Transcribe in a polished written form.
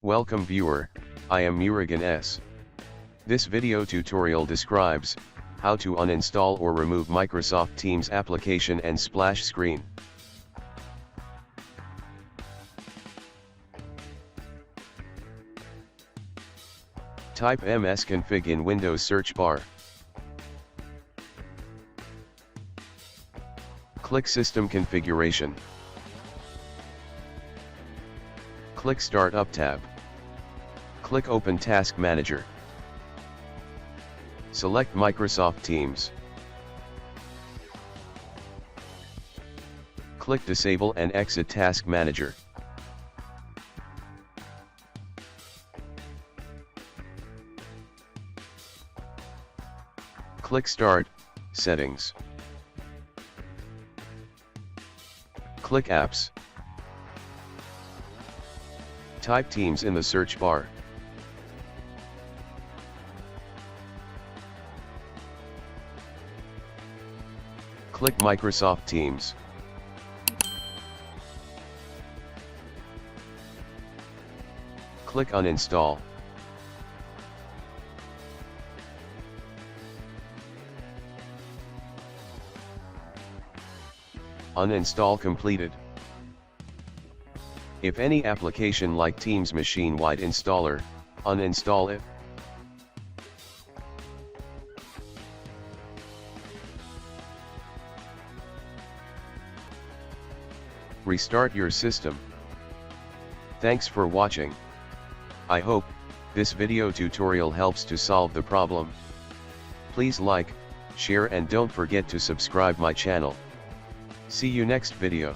Welcome viewer, I am Murugan S. This video tutorial describes how to uninstall or remove Microsoft Teams application and splash screen. Type msconfig in Windows search bar. Click System Configuration. Click Startup tab. Click Open Task Manager. Select Microsoft Teams. Click Disable and exit Task Manager. Click Start, Settings. Click Apps. Type Teams in the search bar. Click Microsoft Teams. Click Uninstall. Uninstall completed. If any application like Teams machine-wide installer, uninstall it. Restart your system. Thanks for watching. I hope this video tutorial helps to solve the problem. Please like, share and don't forget to subscribe my channel. See you next video.